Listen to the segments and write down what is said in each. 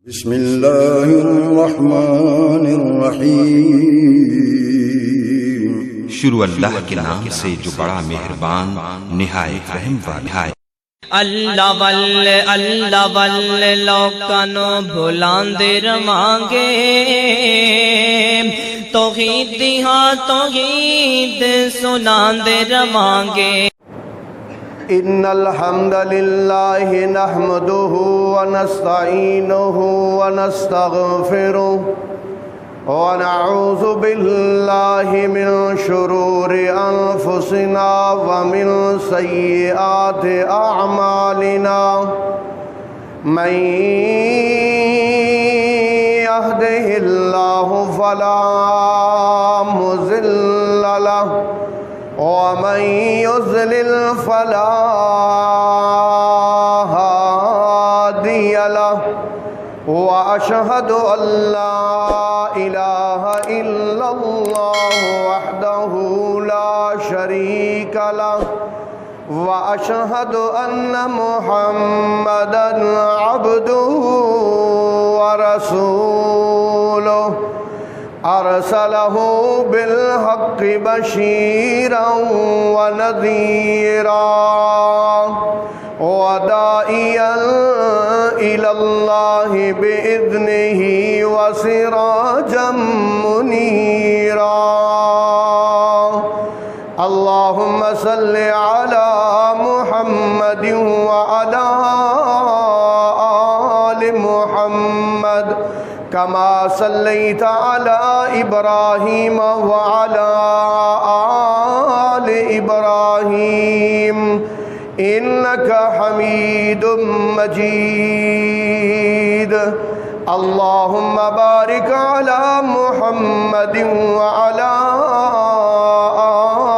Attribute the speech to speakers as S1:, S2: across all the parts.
S1: بسم اللہ الرحمن الرحیم۔
S2: شروع اللہ کے نام سے جو بڑا مہربان نہایت رحم والا ہے۔
S3: اللہ واللہ لوکانو بھلاندے رمانگے توحید دیہاں توحید سناندے رمانگے۔
S4: ان الحمد للہ نحمده ونستعینه ونستغفره ونعوذ باللہ من شرور انفسنا ومن سیئات اعمالنا من یهده اللہ فلا مضل له ومن يضلل فلا هادي له وأشهد أن لا إله إلا الله وحده لا شريك له وأشهد أن محمدا عبده ورسوله أرسله بالحق بشيرا ونذيرا وداعيا إلى الله بإذنه وسراجا منيرا اللهم صل على محمد وعلى آل محمد كما صليت على إبراهيم وعلى آل إبراهيم إنك حميد مجيد اللهم بارك على محمد وعلى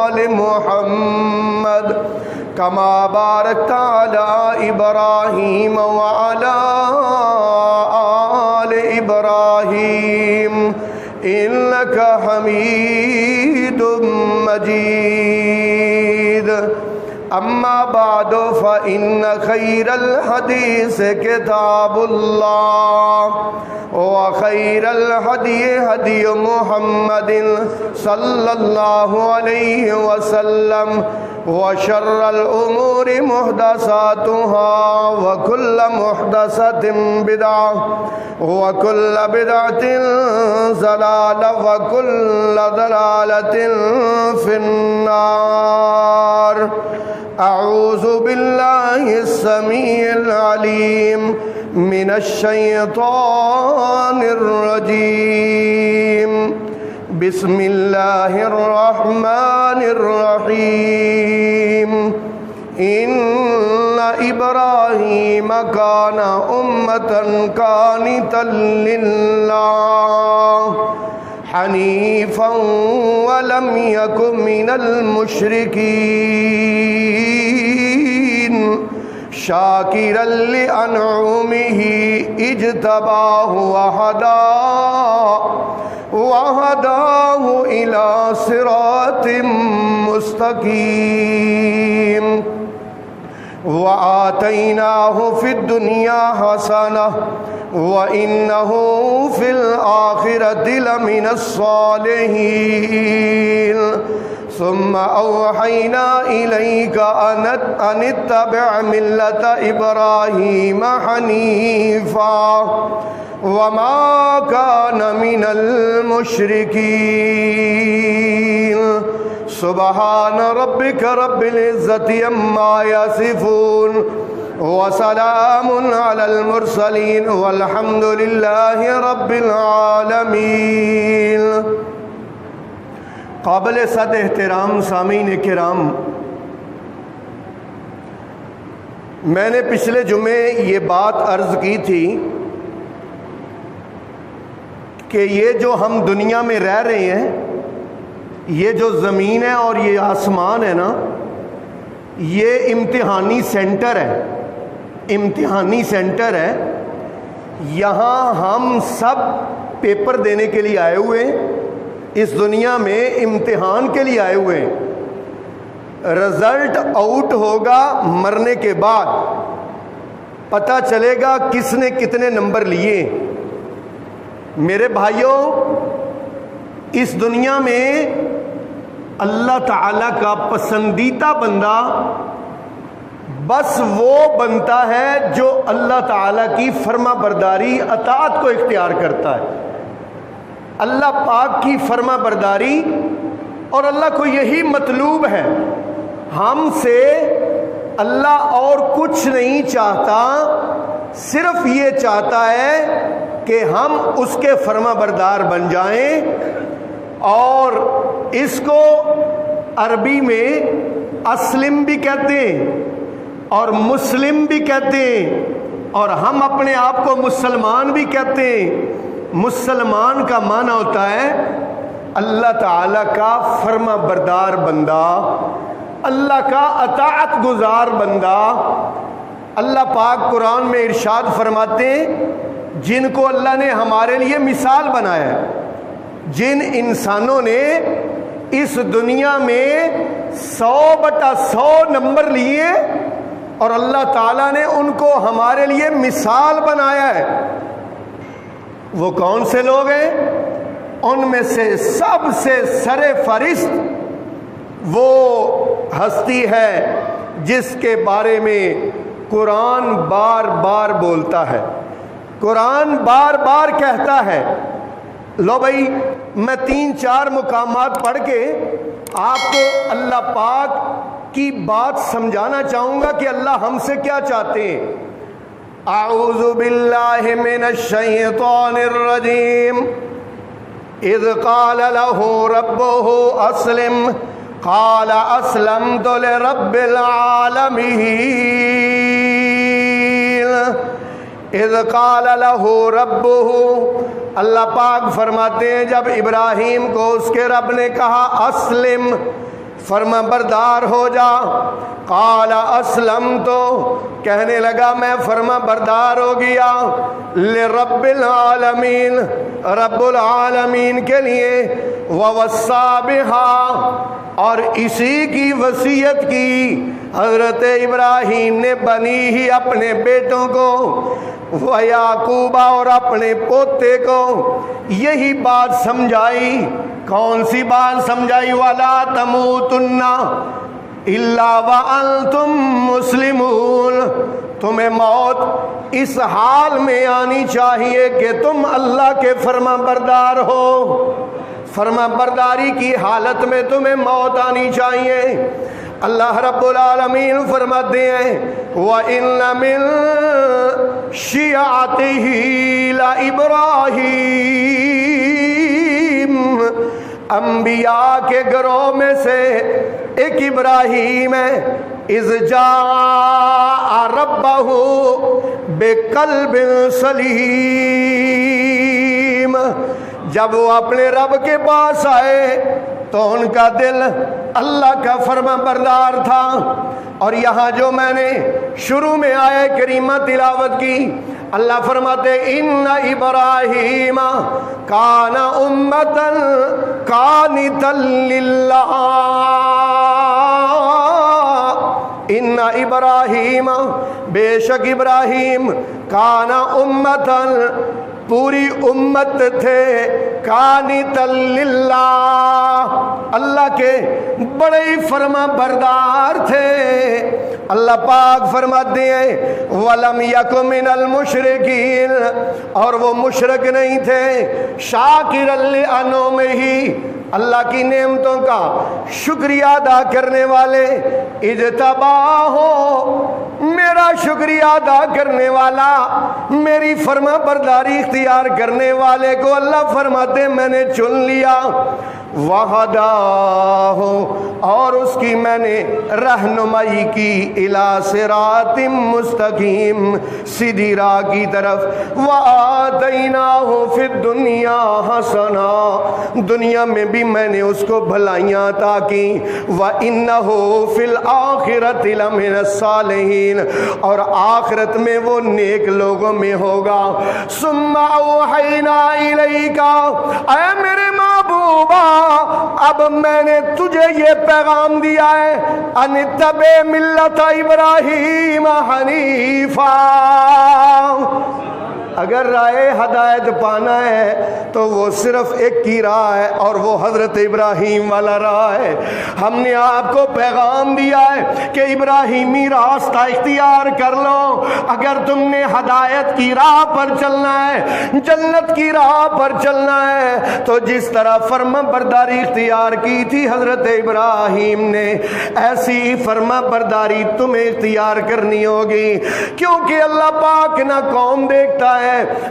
S4: آل محمد كما باركت على إبراهيم وعلى إبراهيم إنك حميد مجيد أما بعد فإن خير الحديث كتاب الله وخير الهدي هدي محمد صلى الله عليه وسلم وشر الأمور محدثاتها وكل محدثة بدعة وكل بدعة ضلالة وكل ضلالة في النار أعوذ بالله السميع العليم من الشيطان الرجيم بسم الله الرحمن الرحيم إن إبراهيم كان أمة قانتا لله حنيفا ولم يكن من المشركين شاكرا لأنعمه اجتباه وهداه إلى صراط مستقيم وآتيناه في الدنيا حسنة وإنه في الآخرة لمن الصالحين ثم أوحينا إليك أن اتبع ملة إبراهيم حنيفا وما كان من المشركين سبحان ربك رب العزة عما يصفون وسلام على المرسلين والحمد لله رب العالمين۔ قابل صد احترام سامعین کرام، میں نے پچھلے جمعے یہ بات عرض کی تھی کہ یہ جو ہم دنیا میں رہ رہے ہیں، یہ جو زمین ہے اور یہ آسمان ہے نا، یہ امتحانی سینٹر ہے، امتحانی سینٹر ہے۔ یہاں ہم سب پیپر دینے کے لیے آئے ہوئے ہیں، اس دنیا میں امتحان کے لیے آئے ہوئے ہیں۔ رزلٹ آؤٹ ہوگا مرنے کے بعد، پتہ چلے گا کس نے کتنے نمبر لیے۔ میرے بھائیوں، اس دنیا میں اللہ تعالیٰ کا پسندیدہ بندہ بس وہ بنتا ہے جو اللہ تعالیٰ کی فرما برداری اطاعت کو اختیار کرتا ہے۔ اللہ پاک کی فرما برداری، اور اللہ کو یہی مطلوب ہے، ہم سے اللہ اور کچھ نہیں چاہتا، صرف یہ چاہتا ہے کہ ہم اس کے فرما بردار بن جائیں۔ اور اس کو عربی میں اسلم بھی کہتے ہیں اور مسلم بھی کہتے ہیں، اور ہم اپنے آپ کو مسلمان بھی کہتے ہیں۔ مسلمان کا معنی ہوتا ہے اللہ تعالیٰ کا فرما بردار بندہ، اللہ کا اطاعت گزار بندہ۔ اللہ پاک قرآن میں ارشاد فرماتے ہیں، جن کو اللہ نے ہمارے لیے مثال بنایا ہے، جن انسانوں نے اس دنیا میں 100/100 نمبر لیے اور اللہ تعالیٰ نے ان کو ہمارے لیے مثال بنایا ہے، وہ کون سے لوگ ہیں؟ ان میں سے سب سے سر فہرست وہ ہستی ہے جس کے بارے میں قرآن بار بار بولتا ہے، قرآن بار بار کہتا ہے۔ لو بھائی، میں 3-4 مقامات پڑھ کے آپ کو اللہ پاک کی بات سمجھانا چاہوں گا کہ اللہ ہم سے کیا چاہتے ہیں۔ اعوذ باللہ من الشیطان الرجیم اذ قال له ربه اسلم قال اسلمت لرب العالمین۔ اذ قال له ربه، اللہ پاک فرماتے ہیں جب ابراہیم کو اس کے رب نے کہا اسلم، فرما بردار ہو جا، قال اسلمت، کہنے لگا میں فرما بردار ہو گیا، لرب العالمین، رب العالمین کے لیے، ووصى بها، اور اسی کی وصیت کی حضرت ابراہیم نے بنی ہی اپنے بیٹوں کو، ویعقوب، اور اپنے پوتے کو یہی بات سمجھائی۔ کون سی بات سمجھائی؟ وَلَا تَمُوتُنَّ إِلَّا وَأَنْتُمْ مُسْلِمُونَ، تمہیں موت اس حال میں آنی چاہیے کہ تم اللہ کے فرما بردار ہو، فرما برداری کی حالت میں تمہیں موت آنی چاہیے۔ اللہ رب العالمین فرماتے ہیں وَإِنَّ مِن شِيَعَتِهِ لَإِبْرَاهِيمَ، انبیاء کے گروہ میں سے ایک ابراہیم ہے، اذ جاء ربہ بقلب سلیم، جب وہ اپنے رب کے پاس آئے تو ان کا دل اللہ کا فرما بردار تھا۔ اور یہاں جو میں نے شروع میں آیہ کریمہ تلاوت کی، اللہ فرماتے ان ابراہیم کان امتا قانتا للہ، ان ابراہیم، بے شک ابراہیم، کان امتا، پوری امت تھے، قانتا للہ، اللہ کے بڑے فرما بردار تھے۔ اللہ پاک فرماتے ہیں وَلَمْ يَكُ مِنَ الْمُشْرِكِينَ، اور وہ مشرک نہیں تھے، شَاكِرًا لِأَنْعُمِهِ، اللہ کی نعمتوں کا شکریہ ادا کرنے والے، اجتباہ، میرا شکریہ ادا کرنے والا، میری فرما برداری اختیار کرنے والے کو اللہ فرماتے میں نے چن لیا، وَهَدَاهُ، اور اس کی میں نے رہنمائی کی، اِلَى صِرَاطٍ مستقیم، سیدھی راہ کی طرف، وَآتَيْنَاهُ فِي الدُّنْيَا حَسَنًا، دنیا میں بھی میں نے اس کو بھلائیاں عطا کی، وَإِنَّهُ فِي الْآخِرَةِ لَمِنَ الصَّالِحِينَ، اور آخرت میں وہ نیک لوگوں میں ہوگا۔ ثُمَّ أَوْحَيْنَا إِلَيْكَ، اے میرے معبود یعقوبا اب میں نے تجھے یہ پیغام دیا ہے ان اتبع ملت ابراہیم حنیفا اگر راہ ہدایت پانا ہے تو وہ صرف ایک کی راہ ہے اور وہ حضرت ابراہیم والا راہ ہے. ہم نے آپ کو پیغام دیا ہے کہ ابراہیمی راستہ اختیار کر لو. اگر تم نے ہدایت کی راہ پر چلنا ہے, جنت کی راہ پر چلنا ہے, تو جس طرح فرما برداری اختیار کی تھی حضرت ابراہیم نے, ایسی فرما برداری تمہیں اختیار کرنی ہوگی. کیونکہ اللہ پاک نہ قوم دیکھتا ہے,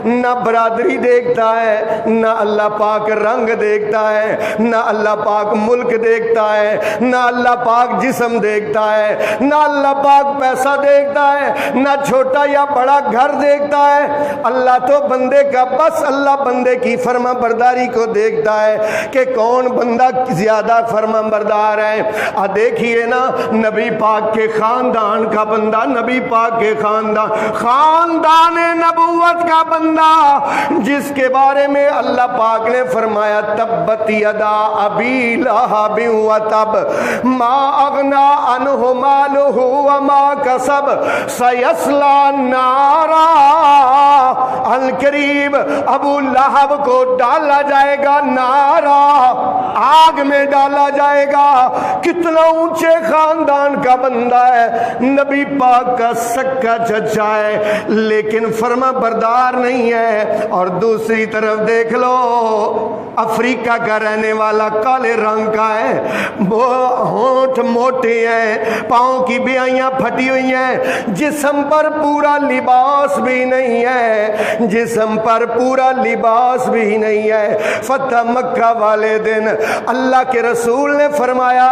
S4: نہ برادری دیکھتا ہے, نہ اللہ پاک رنگ دیکھتا ہے, نہ اللہ پاک ملک دیکھتا ہے, نہ اللہ پاک جسم دیکھتا ہے, نہ اللہ پاک پیسہ دیکھتا ہے, نہ چھوٹا یا بڑا گھر دیکھتا ہے. اللہ تو بندے کا بس اللہ بندے کی فرما برداری کو دیکھتا ہے کہ کون بندہ زیادہ فرما بردار ہے. دیکھیے نا نبی پاک کے خاندان کا بندہ, نبی پاک کے خاندان نبوت کا بندہ جس کے بارے میں اللہ پاک نے فرمایا تبت یدا ابی لہب وتب ما اغنا عنہ مالہ وما کسب سیصلی نارا. القریب ابو لہب کو ڈالا جائے گا نارا, آگ میں ڈالا جائے گا. کتنا اونچے خاندان کا بندہ ہے, نبی پاک کا سکا چچا ہے لیکن فرما بردار نہیں ہے. اور دوسری طرف دیکھ لو افریقہ کا رہنے والا کالے رنگ کا ہے, وہ ہونٹ موٹے ہیں, پاؤں کی بیائیاں پھٹی ہوئی ہیں, جسم پر پورا لباس بھی نہیں ہے, جسم پر پورا لباس بھی نہیں ہے. فتح مکہ والے دن اللہ کے رسول نے فرمایا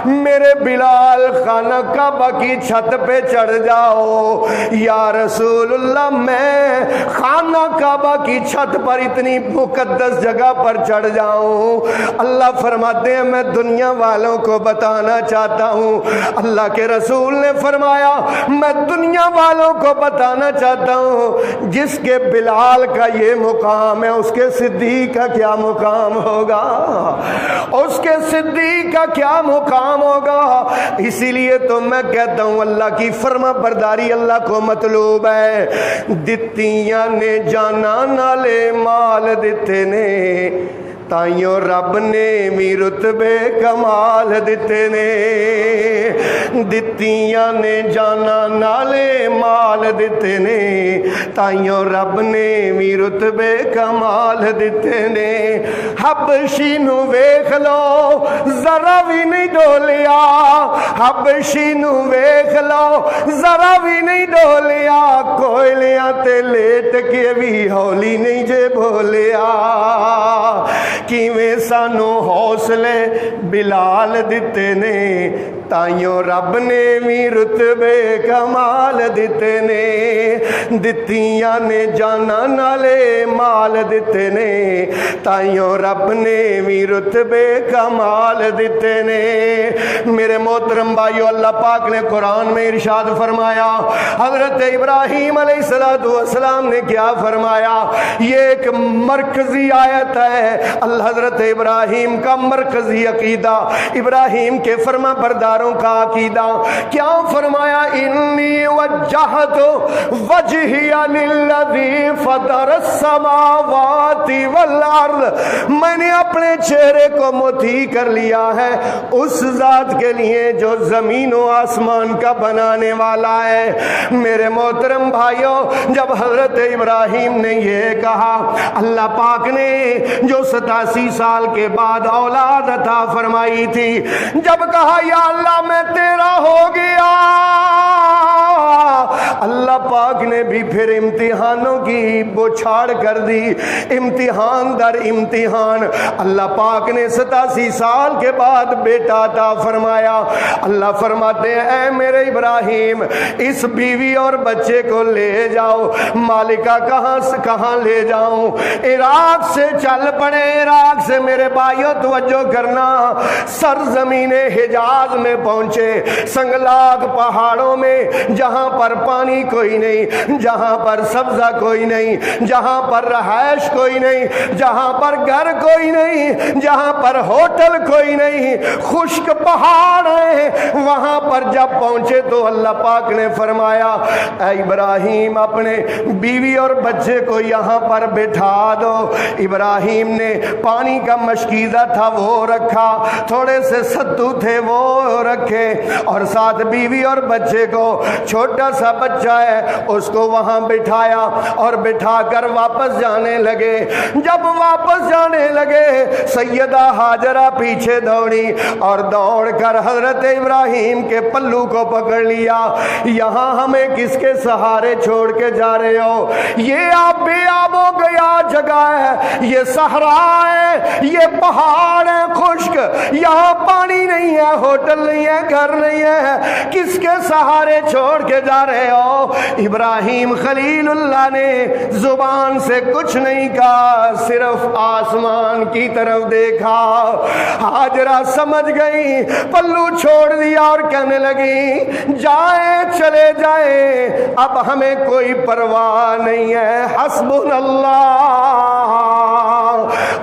S4: میرے بلال خانہ کعبہ کی چھت پہ چڑھ جاؤ. یا رسول اللہ میں خانہ کعبہ کی چھت پر اتنی مقدس جگہ پر چڑھ جاؤں؟ اللہ فرماتے ہیں میں دنیا والوں کو بتانا چاہتا ہوں. اللہ کے رسول نے فرمایا میں دنیا والوں کو بتانا چاہتا ہوں جس کے بلال کا یہ مقام ہے اس کے صدیق کا کیا مقام ہوگا, اس کے صدیق کا کیا مقام ہوگا. اسی لیے تو میں کہتا ہوں اللہ کی فرما برداری اللہ کو مطلوب ہے. دتیاں نے جانا نالے مال دیتے نے, تائیوں رب نے بھی رتبے کمال دیتے نے. دتیاں نے جانا نالے مال دیتے نے, تائیوں رب نے بھی رتبے کمال دیتے نے. حبشی نو ویکھ لو ذرا بھی نہیں ڈولیا, حبشی نو ویکھ لو ذرا بھی نہیں ڈولیا, کوئلیاں تے لیٹ کے بھی ہولی نہیں جے بولیا. کیویں سانو حوصلے بلال دیتے نے, تائیوں رب نے بھی رتبے کمال دیتے نے. دتیاں نے جانا نالے مال دیتے نے, تائیوں رب نے بھی رتبے کمال دیتے نے. میرے محترم بھائیو اللہ پاک نے قرآن میں ارشاد فرمایا, حضرت ابراہیم علیہ السلام نے کیا فرمایا, یہ ایک مرکزی آیت ہے. حضرت ابراہیم کا مرکزی عقیدہ, ابراہیم کے فرما برداروں کا عقیدہ کیا فرمایا, انی وجہت وجہی للذی فطر السماوات والارض, میں نے اپنے چہرے کو متھی کر لیا ہے اس ذات کے لیے جو زمین و آسمان کا بنانے والا ہے. میرے محترم بھائیوں جب حضرت ابراہیم نے یہ کہا, اللہ پاک نے جو 87 سال کے بعد اولاد عطا فرمائی تھی, جب کہا یا اللہ میں تیرا ہو گیا, اللہ پاک نے بھی پھر امتحانوں کی بچھاڑ کر دی, امتحان در امتحان. اللہ پاک نے 87 سال کے بعد بیٹا عطا فرمایا. اللہ فرماتے ہیں اے میرے ابراہیم اس بیوی اور بچے کو لے جاؤ. مالکہ کہاں لے جاؤں؟ عراق سے چل پڑے. عراق سے میرے بھائیوں توجہ کرنا, سرزمین حجاز میں پہنچے, سنگلاگ پہاڑوں میں جہاں پر پر پانی کوئی نہیں، جہاں پر سبزہ کوئی نہیں، جہاں پر رہائش کوئی نہیں، جہاں پر گھر کوئی نہیں، جہاں پر ہوٹل کوئی نہیں، خشک پہاڑ ہیں۔ وہاں پر جب پہنچے تو اللہ پاک نے فرمایا اے ابراہیم اپنے بیوی اور بچے کو یہاں پر بٹھا دو۔ ابراہیم نے پانی کا مشکیزہ تھا وہ رکھا، تھوڑے سے ستو تھے وہ رکھے، اور ساتھ بیوی اور بچے کو، چھوٹا سا بچہ ہے اس کو وہاں بٹھایا، اور بٹھا کر واپس جانے لگے۔ جب واپس جانے لگے سیدہ ہاجرہ پیچھے دوڑی اور دوڑ کر حضرت ابراہیم کے پلو کو پکڑ لیا۔ یہاں ہمیں کس کے سہارے چھوڑ کے جا رہے ہو؟ یہ آپ بے آب و گیا جگہ ہے، یہ صحرا ہے، یہ پہاڑ ہے خشک، یہاں پانی نہیں ہے، ہوٹل نہیں ہے، گھر نہیں ہے، کس کے سہارے چھوڑ کے جا رہے ہو؟ ابراہیم خلیل اللہ نے زبان سے کچھ نہیں کہا، صرف آسمان کی طرف دیکھا۔ ہاجرہ سمجھ گئی، پلو چھوڑ دیا اور کہنے لگی جائیں چلے جائیں، اب ہمیں کوئی پرواہ نہیں ہے، حسبنا اللہ،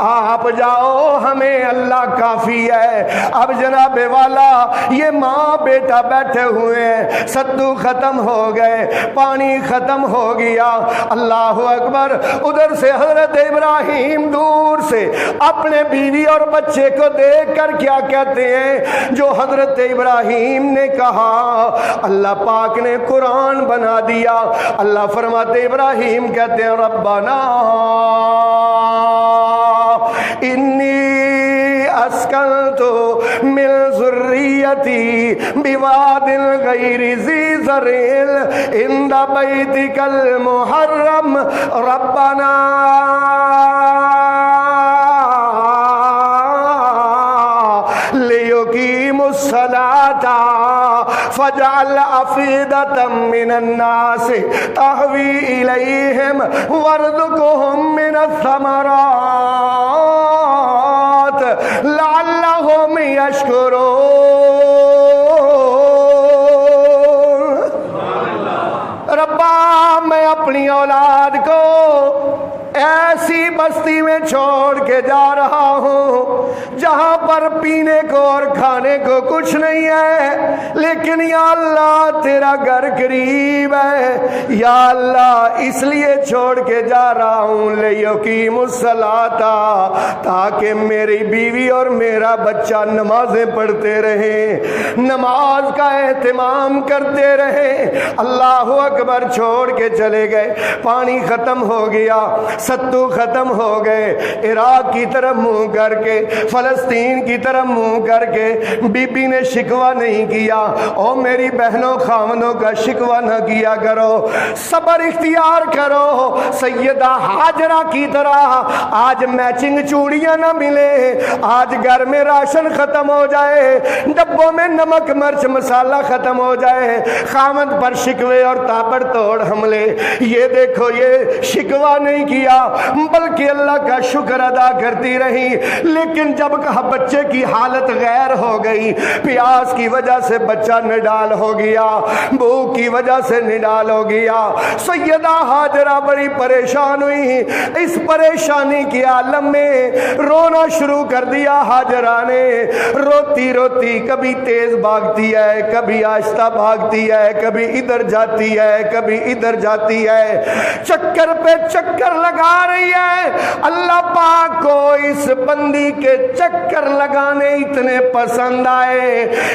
S4: آپ جاؤ ہمیں اللہ کافی ہے۔ اب جناب والا یہ ماں بیٹا بیٹھے ہوئے ہیں، ستو ختم ہو گئے، پانی ختم ہو گیا، اللہ اکبر۔ ادھر سے حضرت ابراہیم دور سے اپنے بیوی اور بچے کو دیکھ کر کیا کہتے ہیں جو حضرت ابراہیم نے کہا، اللہ پاک نے قرآن بنا دیا۔ اللہ فرماتے ابراہیم کہتے ہیں ربنا انی اسکنت من ذریتی بواد غیر ذی زرع عند بیتک المحرم ربنا لیقیموا الصلاۃ فاجعل افئدة من الناس تهوی الیہم وارزقهم من الثمرات لعلهم یشکرون۔ ربا میں اپنی اولاد کو ایسی بستی میں چھوڑ کے جا رہا ہوں جہاں پر پینے کو اور کھانے کو کچھ نہیں ہے، لیکن یا اللہ تیرا گھر قریب ہے، یا اللہ اس لیے چھوڑ کے جا رہا ہوں لیقیموا الصلاۃ، تاکہ میری بیوی اور میرا بچہ نمازیں پڑھتے رہیں، نماز کا اہتمام کرتے رہیں۔ اللہ اکبر، چھوڑ کے چلے گئے، پانی ختم ہو گیا، ستو ختم ہو گئے، عراق کی طرف منہ کر کے، فلسطین کی طرف منہ کر کے بی بی نے شکوہ نہیں کیا۔ او میری بہنوں خامنوں کا شکوہ نہ کیا کرو، صبر اختیار کرو۔ سیدہ ہاجرہ کی طرح آج میچنگ چوڑیاں نہ ملے، آج گھر میں راشن ختم ہو جائے، ڈبوں میں نمک مرچ مسالہ ختم ہو جائے، خامد پر شکوے اور تابڑ توڑ حملے، یہ دیکھو یہ شکوہ نہیں کیا بلکہ اللہ کا شکر ادا کرتی رہی۔ لیکن جب کہا بچے کی حالت غیر ہو گئی، پیاس کی وجہ سے بچہ نڈال ہو گیا، بھوک کی وجہ سے نڈال ہو گیا، سیدہ ہاجرہ بڑی پریشان ہوئی۔ اس پریشانی کے عالم میں رونا شروع کر دیا ہاجرہ نے، روتی روتی کبھی تیز بھاگتی ہے، کبھی آہستہ بھاگتی ہے، کبھی ادھر جاتی ہے، کبھی ادھر جاتی ہے، چکر پہ چکر لگا رہی ہے۔ اللہ پاک کو اس بندی کے چکر لگانے اتنے پسند آئے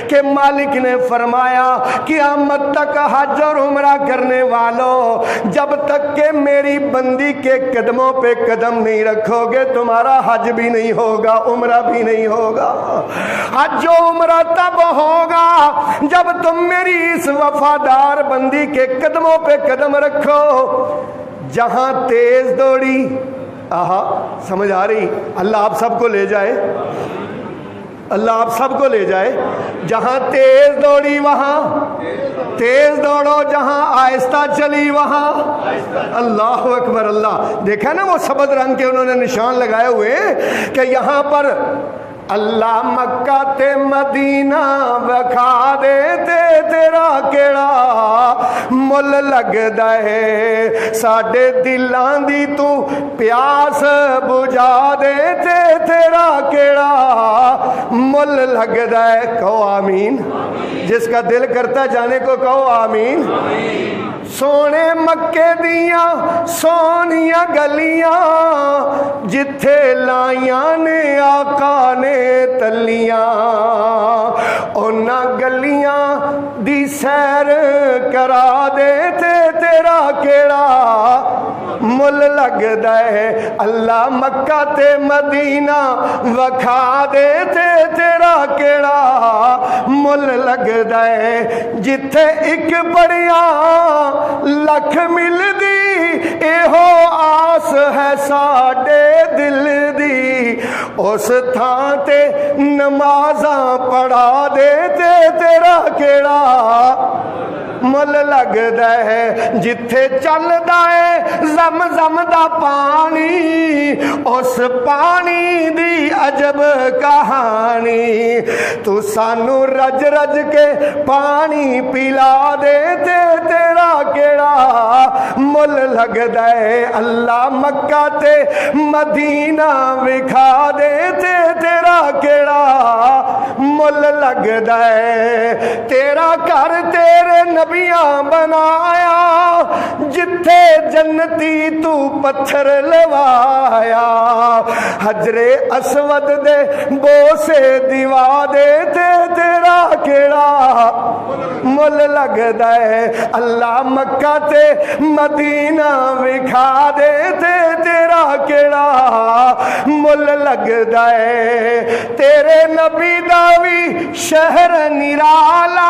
S4: کہ مالک نے فرمایا قیامت تک حج اور عمرہ کرنے والوں، جب تک کہ میری بندی کے قدموں پہ قدم نہیں رکھو گے تمہارا حج بھی نہیں ہوگا، عمرہ بھی نہیں ہوگا۔ حج و عمرہ تب ہوگا جب تم میری اس وفادار بندی کے قدموں پہ قدم رکھو۔ جہاں تیز دوڑی، آہا سمجھ آ رہی؟ اللہ آپ سب کو لے جائے، اللہ آپ سب کو لے جائے۔ جہاں تیز دوڑی وہاں تیز دوڑو، جہاں آہستہ چلی وہاں اللہ اکبر۔ اللہ دیکھا نا وہ سبز رنگ کے انہوں نے نشان لگائے ہوئے کہ یہاں پر اللہ مکہ تے مدینہ وکھا دے تے تیرا کیڑا مل لگدا ہے ساڈے دلاں دی تو پیاس بجھا دے تے تیرا کیڑا مل لگدا ہے کہو آمین جس کا دل کرتا جانے کو کہو آمین سونے مکے دیاں سونیاں گلیاں جتھے لائیاں نے آقا نے تلیاں اونا گلیاں دی سیر کرا دے تے تیرا کیڑا مل لگدا ہے اللہ مکہ تے مدینہ وکھا دے تے تیرا کیڑا مل لگدا ہے جتھے ایک بڑیاں لکھ مل دی ایہو آس ہے ساڈے دل دی اس تھاں تے نمازاں پڑھا دے تے تیرا کیڑا مل لگدا ہے جتھے چلدا ہے زمزم دا پانی اس پانی دی عجب کہانی تو سانو رج رج کے پانی پلا دے تے تیرا کیڑا مل لگدا ہے اللہ مکہ تے مدینہ وکھا دے تے تیرا کیڑا مل لگدا ہے تیرا گھر تیرے نبیاں بنایا جتھے جنتی تو پتھر لوایا حجر اسود دے بوسے دیوا دے تے تیرا کیڑا مل لگدا ہے اللہ مکہ تے مدینہ وکھا دے تے تیرا کیڑا مل لگدا ہے تیرے نبی دا وی شہر نرالا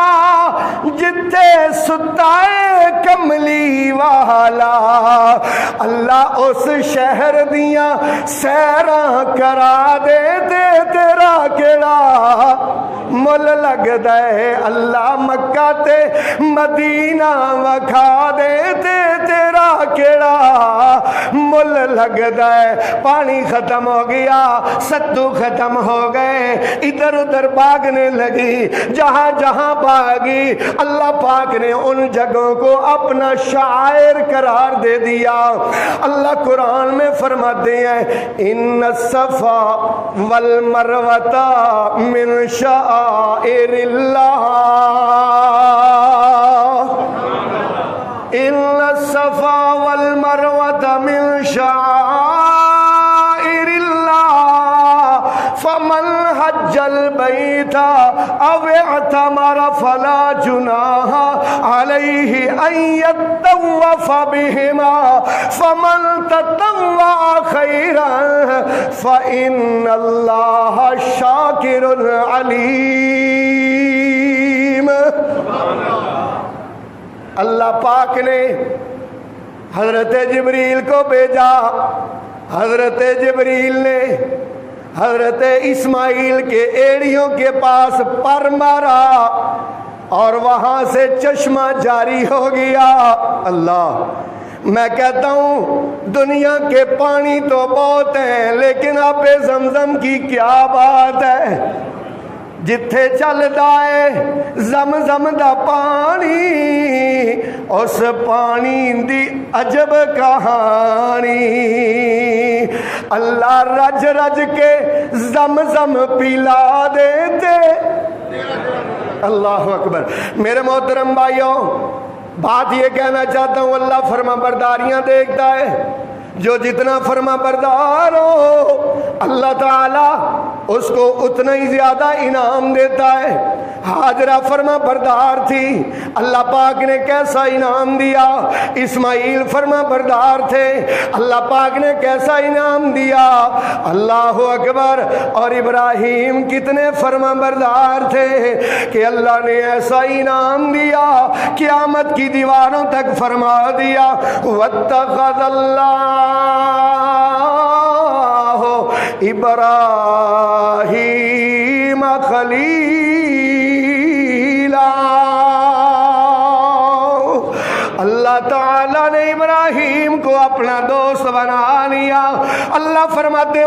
S4: جتھے ستا ہے کملی والا اللہ اس شہر دیاں سیراں کرا دے تے تیرا کیڑا مل لگدا ہے اللہ مکہ تے مدینہ وکھا دے تے تیرا کیڑا مل لگدا ہے پانی ختم ہو گیا ستو ختم ہو گئے ادھر ادھر بھاگنے لگی جہاں جہاں بھاگی اللہ پاک نے ان جگہوں کو اپنا شاعر قرار دے دیا اللہ قرآن میں فرماتے ہیں ان الصفا والمروہ من شعائر اللہ ان الصفا والمروہ من شعائر اللہ فمن حج البیت او اعتمر فلا جناح علیہ ان یطوف بہما فمن تطوع خیرا فإن اللہ شاکر علیم اللہ پاک نے حضرت جبریل کو بھیجا حضرت جبریل نے حضرت اسماعیل کے ایڑیوں کے پاس پر مارا اور وہاں سے چشمہ جاری ہو گیا اللہ میں کہتا ہوں دنیا کے پانی تو بہت ہیں لیکن آب زمزم کی کیا بات ہے جتھے چلدا ہے زمزم دا پانی اس پانی دی عجب کہانی اللہ رج رج کے زمزم پلا دیتے اللہ اکبر میرے محترم بھائیوں بات یہ کہنا چاہتا ہوں اللہ فرما برداریاں دیکھتا ہے جو جتنا فرما بردار ہو اللہ تعالیٰ اس کو اتنا ہی زیادہ انعام دیتا ہے ہاجرہ فرما بردار تھی اللہ پاک نے کیسا انعام دیا اسماعیل فرما بردار تھے اللہ پاک نے کیسا انعام دیا اللہ اکبر اور ابراہیم کتنے فرما بردار تھے کہ اللہ نے ایسا انعام دیا قیامت کی دیواروں تک فرما دیا واتخذ اللہ ابراہیم خلیلا اللہ تعالیٰ نے ابراہیم کو اپنا دوست بنا لیا اللہ فرماتے ہیں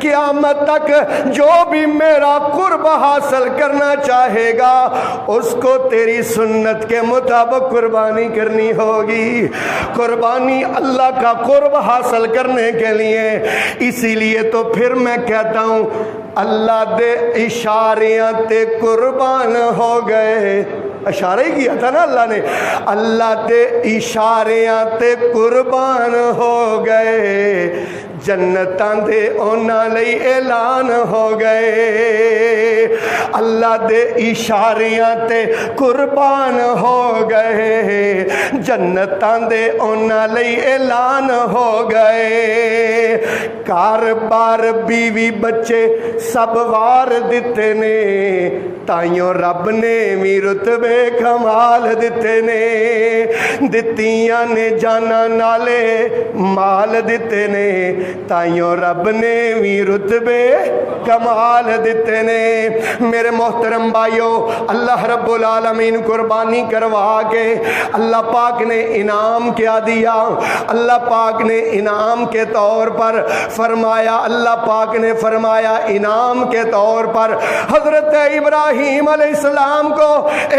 S4: قیامت تک جو بھی میرا قرب حاصل کرنا چاہے گا اس کو تیری سنت کے مطابق قربانی کرنی ہوگی. قربانی اللہ کا قرب حاصل کرنے کے لیے. اسی لیے تو پھر میں کہتا ہوں اللہ دے اشاریاں تے قربان ہو گئے. اشارہ ہی کیا تھا نا اللہ نے. اللہ دے اشاریاں تے قربان ہو گئے. جنتاں دے اونا لئی اعلان ہو گئے. اللہ دے اشاریاں تے قربان ہو گئے. جنتاں دے اونا لئی اعلان ہو گئے. کار بار بیوی بچے سب وار دیتے نے تائیوں رب نے بھی رتبے کمال دیتے نے. دتیاں نے جانا نالے مال دیتے نے تائیوں رب نے بھی رتبے کمال دیتے نے. میرے محترم بھائیو اللہ رب العالمین قربانی کروا کے اللہ پاک نے انعام کیا دیا. اللہ پاک نے انعام کے طور پر فرمایا, اللہ پاک نے فرمایا انعام کے طور پر حضرت ابراہیم علیہ السلام کو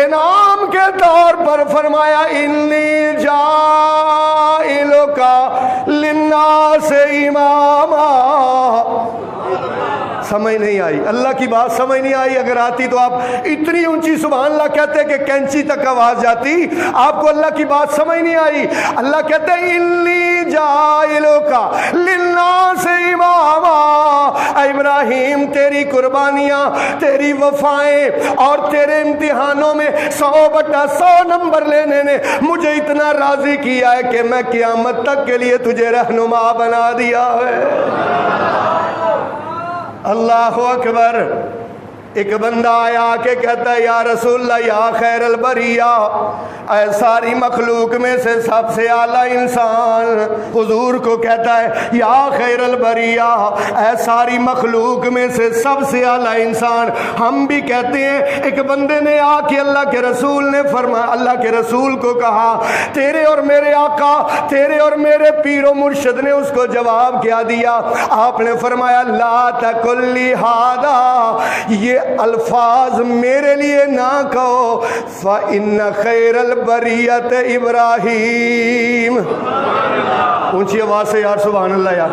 S4: انعام کے طور پر فرمایا انی جاعلک للناس اماما. سمجھ نہیں آئی اللہ کی بات, سمجھ نہیں آئی. اگر آتی تو آپ اتنی اونچی سبحان اللہ کہتے کہ کینچی تک آواز جاتی. آپ کو اللہ کی بات سمجھ نہیں آئی. اللہ کہتے ہیں انی جاعلک للناس اماما. ابراہیم تیری قربانیاں, تیری وفائیں اور تیرے امتحانوں میں 100/100 نمبر لینے نے مجھے اتنا راضی کیا ہے کہ میں قیامت تک کے لیے تجھے رہنما بنا دیا ہے. اللہ اکبر. ایک بندہ آیا کہ کہتا ہے یا رسول اللہ یا خیر البریہ, اے ساری مخلوق میں سے سب سے اعلیٰ انسان. حضور کو کہتا ہے یا خیر البریہ, اے ساری مخلوق میں سے سب سے اعلیٰ انسان. ہم بھی کہتے ہیں. ایک بندے نے آ کے اللہ کے رسول نے فرمایا, اللہ کے رسول کو کہا تیرے اور میرے آقا, تیرے اور میرے پیر و مرشد نے اس کو جواب کیا دیا. آپ نے فرمایا لا تقل لی ھذا, یہ الفاظ میرے لیے نہ کہو. فإن خیر البریت ابراہیم. اونچی آواز سے یار سبحان اللہ. یار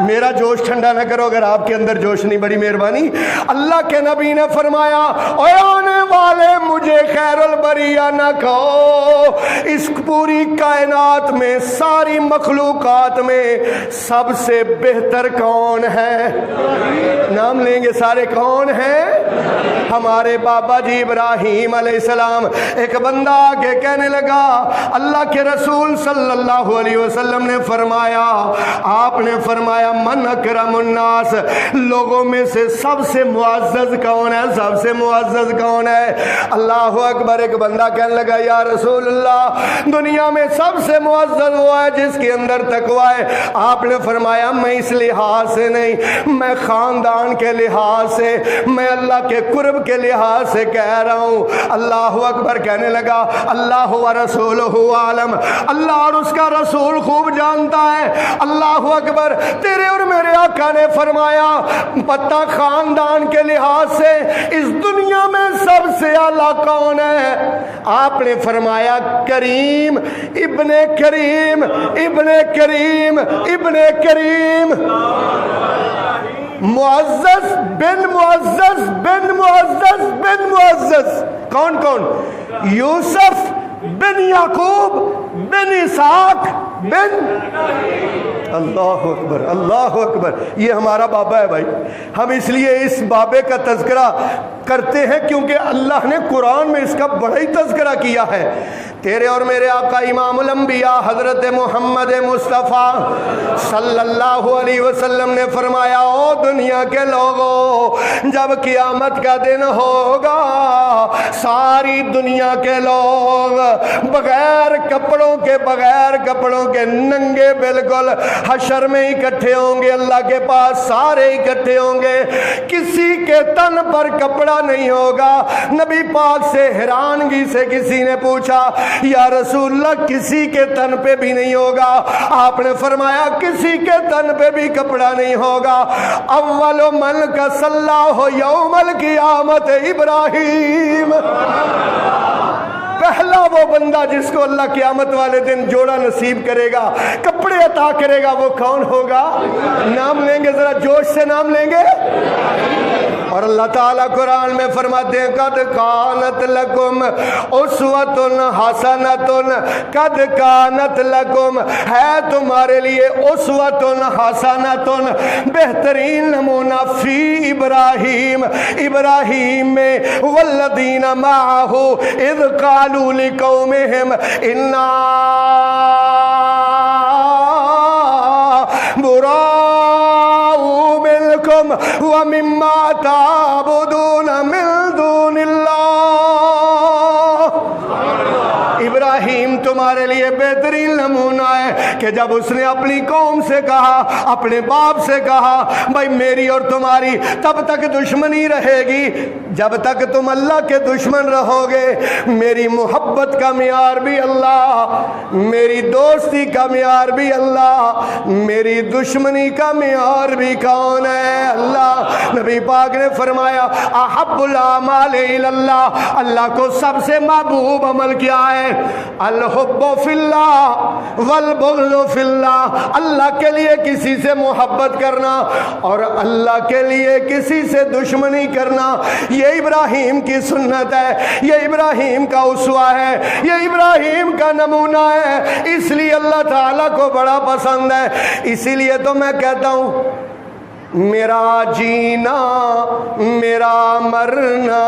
S4: میرا جوش ٹھنڈا نہ کرو اگر آپ کے اندر جوش نہیں, بڑی مہربانی. اللہ کے نبی نے فرمایا اے آنے والے مجھے خیر البریہ نہ کہو. اس پوری کائنات میں ساری مخلوقات میں سب سے بہتر کون ہے؟ نام لیں گے سارے. کون ہیں؟ ہمارے بابا جی ابراہیم علیہ السلام. ایک بندہ آگے کہنے لگا اللہ کے رسول صلی اللہ علیہ وسلم نے فرمایا, آپ نے فرمایا من اکرم الناس, لوگوں میں سے سب سے معزز کون ہے؟ سب سے معزز کون ہے؟ اللہ اکبر. ایک بندہ کہنے لگا یا رسول اللہ دنیا میں سب سے معزز وہ ہے جس کے اندر تقوی ہے. آپ نے فرمایا میں اس لحاظ سے نہیں, میں خاندان کے لحاظ سے, میں اللہ کے قرب کے لحاظ سے کہہ رہا ہوں. اللہ اکبر. کہنے لگا اللہ و رسولہ عالم, اللہ اور اس کا رسول خوب جانتا ہے. اللہ اکبر. تیرے اور میرے آقا نے فرمایا پتہ خاندان کے لحاظ سے اس دنیا میں سب سے اعلیٰ کون ہے؟ آپ نے فرمایا کریم ابن کریم ابن کریم ابن کریم. معزز بن معزز بن معزز بن معزز. کون کون؟ یوسف بن یعقوب بن اسحاق بن. اللہ اکبر اللہ اکبر. یہ ہمارا بابا ہے بھائی. ہم اس لیے اس بابے کا تذکرہ کرتے ہیں کیونکہ اللہ نے قرآن میں اس کا بڑا ہی تذکرہ کیا ہے. تیرے اور میرے آقا امام الانبیاء حضرت محمد مصطفیٰ صلی اللہ علیہ وسلم نے فرمایا او دنیا کے لوگوں جب قیامت کا دن ہوگا ساری دنیا کے لوگ بغیر کپڑوں کے ننگے بالکل حشر میں اکٹھے ہوں گے. اللہ کے پاس سارے اکٹھے ہوں گے. کسی کے تن پر کپڑا کپڑا نہیں ہوگا۔ نبی پاک سے حیرانگی سے کسی نے پوچھا یا رسول اللہ کسی کے تن پہ بھی نہیں ہوگا؟ آپ نے فرمایا کسی کے تن پہ بھی کپڑا نہیں ہوگا۔ اول من کسلہ یوم القیامت ابراہیم، پہلا وہ بندہ جس کو اللہ قیامت والے دن جوڑا نصیب کرے گا، کپڑے عطا کرے گا، وہ کون ہوگا؟ نام لیں گے، ذرا جوش سے نام لیں گے۔ اور اللہ تعالیٰ قرآن میں فرماتے ہیں قد کانت لکم اسوۃ حسنۃ، قد کانت لکم، ہے تمہارے لیے اسوۃ حسنۃ، بہترین نمونہ فی ابراہیم، ابراہیم میں، والذین معہ اذ قالوا لقومہم انا براء منکم ومما تعبدون من دون اللہ۔ ابراہیم تمہارے لیے بہترین نمونہ ہے کہ جب اس نے اپنی قوم سے کہا، اپنے باپ سے کہا بھائی میری اور تمہاری تب تک دشمنی رہے گی جب تک تم اللہ کے دشمن رہو گے، میری محبت کا معیار بھی اللہ، میری دوستی کا معیار بھی اللہ، میری دشمنی کا معیار بھی کون ہے؟ اللہ۔ نبی پاک نے فرمایا احب الاعمال الی اللہ، اللہ کو سب سے محبوب عمل کیا ہے؟ الحب فی اللہ والبغض فی اللہ، اللہ کے لیے کسی سے محبت کرنا اور اللہ کے لیے کسی سے دشمنی کرنا، یہ ابراہیم کی سنت ہے، یہ ابراہیم کا اسوہ ہے، یہ ابراہیم کا نمونہ ہے، اس لیے اللہ تعالیٰ کو بڑا پسند ہے۔ اسی لیے تو میں کہتا ہوں میرا جینا میرا مرنا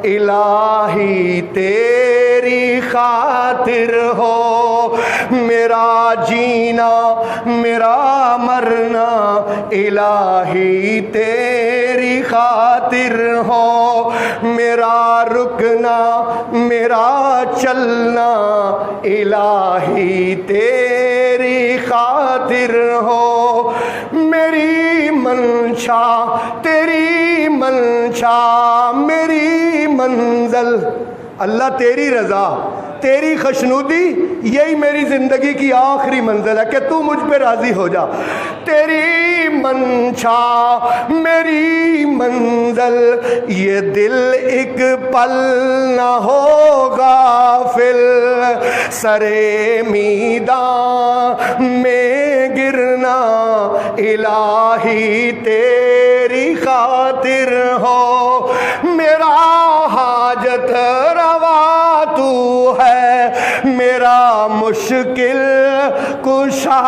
S4: الہی تیری خاطر ہو، میرا جینا میرا مرنا الہی تیری خاطر ہو، میرا رکنا میرا چلنا الہی تیری خاطر ہو، میری منشا تیری منشا، میری منزل اللہ تیری رضا، تیری خشنودی، یہی میری زندگی کی آخری منزل ہے کہ تو مجھ پہ راضی ہو جا، تیری منشا میری منزل، یہ دل ایک پل نہ ہو غافل، سرے میدان میں گرنا الہی تیری خاطر ہو، میرا حاجت روا تو ہے، میرا مشکل کشا،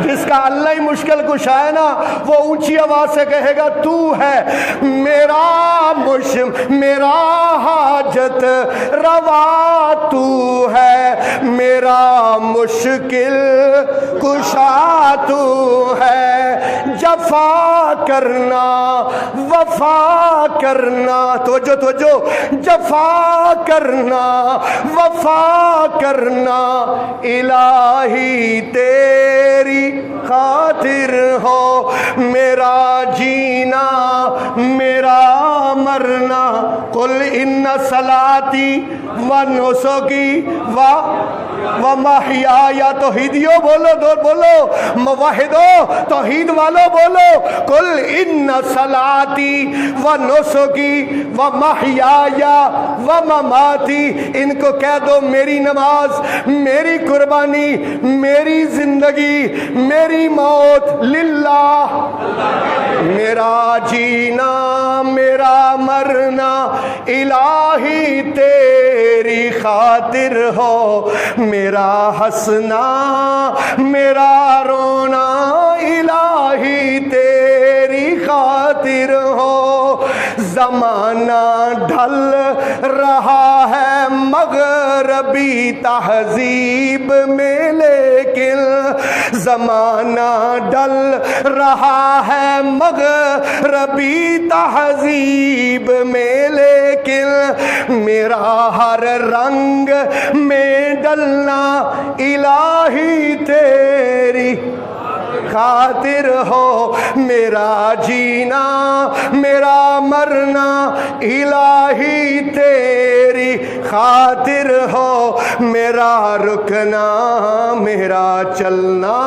S4: جس کا اللہ ہی مشکل کشا ہے نا وہ اونچی آواز سے کہے گا تو ہے میرا حاجت روا تو ہے، میرا مشکل کشا تو ہے، جفا کرنا وفا کرنا، توجہ، جفا کرنا وفا کرنا الہی تیری خاطر ہو، میرا جینا میرا مرنا، قل ان صلاتی و نسکی و محیای، توحیدیو بولو، موحدو توحید والو بولو، قل ان صلاتی و نسکی و محیای و مماتی، ان کو کہہ دو میری نماز، میری قربانی، میری زندگی، میری موت للہ، میرا جینا میرا مرنا الہی تیری خاطر ہو، میرا ہنسنا میرا رونا الہی تیری خاطر ہو، زمانہ ڈھل رہا ہے مغربی تہذیب میں لیکن، زمانہ ڈل رہا ہے مغربی تہذیب میں لیکن، میرا ہر رنگ میں ڈلنا الہی تیری خاطر ہو میرا جینا میرا مرنا الہی تیری خاطر ہو میرا رکنا میرا چلنا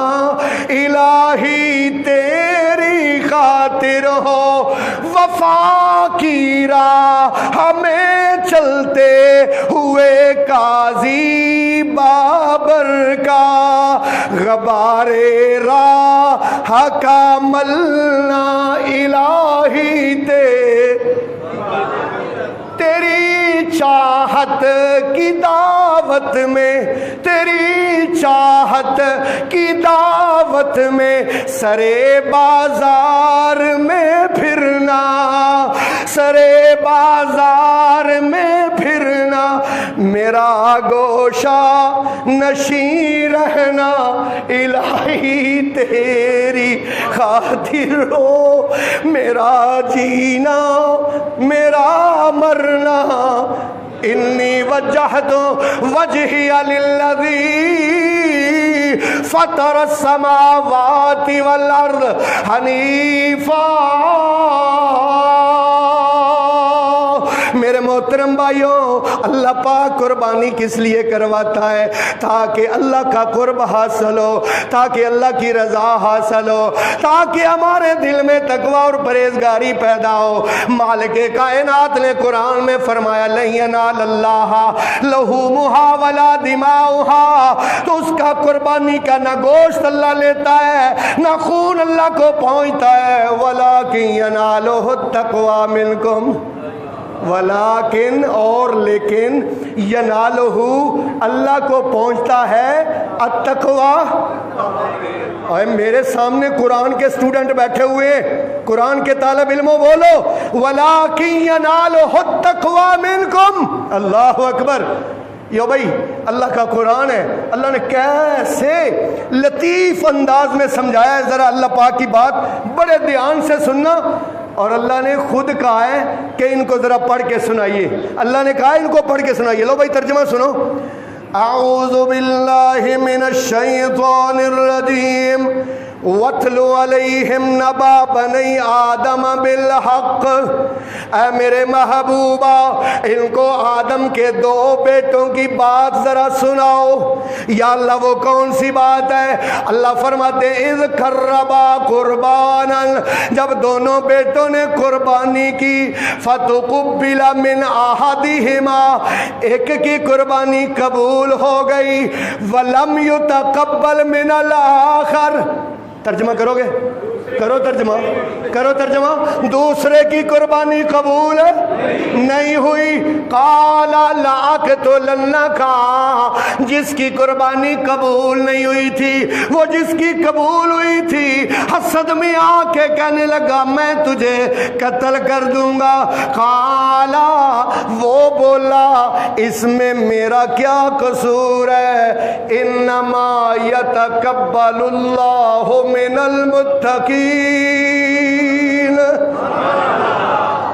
S4: الہی تیری خاطر ہو وفا کی راہ ہمیں چلتے ہوئے قاضی بابر کا غبار راہ کا ملنا الہی تیری چاہت کی دعوت میں تیری چاہت کی دعوت میں سرے بازار میں پھرنا سرے بازار میں پھرنا میرا گوشہ نشیں رہنا الہی تیری خاطر ہو میرا جینا میرا مرنا انی وجہت وجہی للذی فطر السماوات والارض حنیفا میرے محترم بھائیوں اللہ پاک قربانی کس لیے کرواتا ہے تاکہ اللہ کا قرب حاصل ہو تاکہ اللہ کی رضا حاصل ہو تاکہ ہمارے دل میں تقوی اور پرہیزگاری پیدا ہو مالک کائنات نے قرآن میں فرمایا لن ینال اللہ لحومھا ولا دماؤھا تو اس کا قربانی کا نہ گوشت اللہ لیتا ہے نہ خون اللہ کو پہنچتا ہے ولکن ینالہ التقوی منکم ولیکن اور لیکن ینالہ اللہ کو پہنچتا ہے التقوی اور میرے سامنے قرآن کے سٹوڈنٹ بیٹھے ہوئے قرآن کے طالب علموں بولو ولیکن ینالہ التقوی منکم اللہ اکبر یو بھائی اللہ کا قرآن ہے اللہ نے کیسے لطیف انداز میں سمجھایا ہے ذرا اللہ پاک کی بات بڑے دھیان سے سننا اور اللہ نے خود کہا ہے کہ ان کو ذرا پڑھ کے سنائیے اللہ نے کہا ان کو پڑھ کے سنائیے لو بھائی ترجمہ سنو اعوذ باللہ من الشیطان الرجیم وَاتْلُ عَلَيْهِمْ نَبَأَ بَنِي آدَمَ بِالْحَقِّ اے میرے محبوبہ ان کو آدم کے دو بیٹوں کی بات ذرا سناؤ یا اللہ وہ کون سی بات ہے اللہ فرماتے ہیں اِذْ قَرَّبَا قُرْبَانًا جب دونوں بیٹوں نے قربانی کی فَتُقُبِّلَ مِنْ أَحَدِهِمَا ایک کی قربانی قبول ہو گئی وَلَمْ يُتَقَبَّلْ مِنَ الْآخَرِ ترجمہ کرو گے کرو ترجمہ دوسرے کی قربانی قبول نہیں ہوئی قال لأقتلنک جس کی قربانی قبول نہیں ہوئی تھی وہ جس کی قبول ہوئی تھی حسد میں آ کے کہنے لگا میں تجھے قتل کر دوں گا قال وہ بولا اس میں میرا کیا قصور ہے انما یتقبل اللہ من المتقین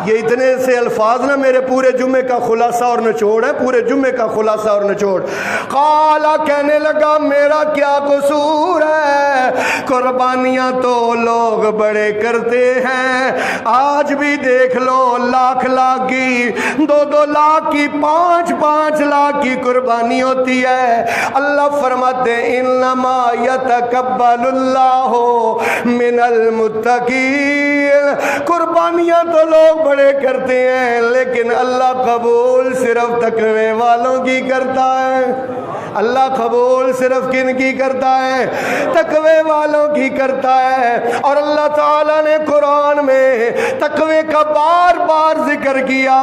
S4: یہ اتنے سے الفاظ نہ میرے پورے جمعے کا خلاصہ اور نچوڑ ہے پورے جمعے کا خلاصہ اور نچوڑ قال کہنے لگا میرا کیا قصور ہے قربانیاں تو لوگ بڑے کرتے ہیں آج بھی دیکھ لو لاکھ کی 2 لاکھ کی 5 لاکھ کی قربانی ہوتی ہے اللہ فرماتے انما یتقبل اللہ من المتقین قربانیاں تو لوگ بڑے کرتے ہیں لیکن اللہ قبول صرف تقوی والوں کی کرتا ہے اللہ قبول صرف کن کی کرتا ہے تقوی والوں کی کرتا ہے اور اللہ تعالیٰ نے قرآن میں تقوی کا بار ذکر کیا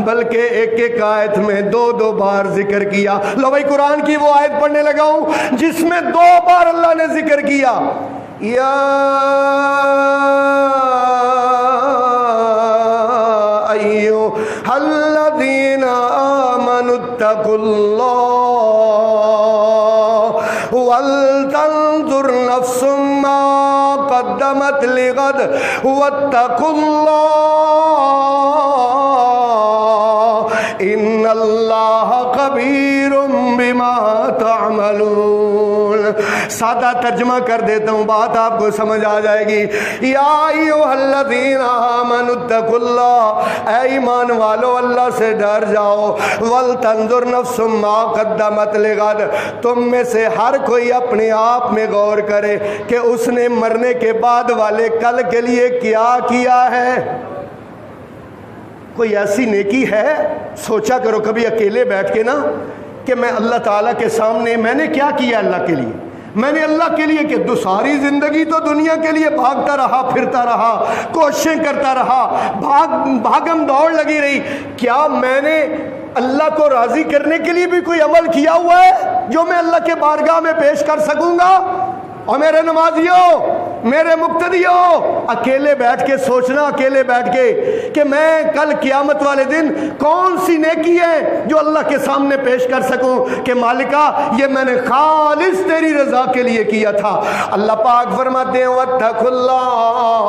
S4: بلکہ ایک آیت میں 2 بار ذکر کیا لو بھائی قرآن کی وہ آیت پڑھنے لگا ہوں جس میں 2 بار اللہ نے ذکر کیا یا ایھا الذین آمنوا اتقوا اللہ ولتنظر نفس ما قدمت لغد واتقوا اللہ ان اللہ خبیر بما تعملون سادہ ترجمہ کر دیتا ہوں، بات آپ کو سمجھ آ جائے گی۔ یا ایھا الذین آمنوا اتقوا اللہ، اے ایمان والو اللہ سے ڈر جاؤ، ولتنظر نفس ما قدمت لغد، تم میں سے ہر کوئی اپنے آپ میں غور کرے کہ اس نے مرنے کے بعد والے کل کے لیے کیا کیا ہے۔ کوئی ایسی نیکی ہے، سوچا کرو کبھی اکیلے بیٹھ کے نا کہ میں اللہ تعالیٰ کے سامنے میں نے کیا کیا اللہ کے لیے، میں نے اللہ کے لیے کہ ساری زندگی تو دنیا کے لیے بھاگتا رہا، پھرتا رہا، کوششیں کرتا رہا، بھاگم دوڑ لگی رہی، کیا میں نے اللہ کو راضی کرنے کے لیے بھی کوئی عمل کیا ہوا ہے جو میں اللہ کے بارگاہ میں پیش کر سکوں گا؟ اور میرے نمازیوں، میرے مقتدیوں، اکیلے بیٹھ کے سوچنا، اکیلے بیٹھ کے کہ میں کل قیامت والے دن کون سی نیکی ہے جو اللہ کے سامنے پیش کر سکوں کہ مالکا یہ میں نے خالص تیری رضا کے لیے کیا تھا۔ اللہ پاک فرماتے ہیں واتقوا اللہ،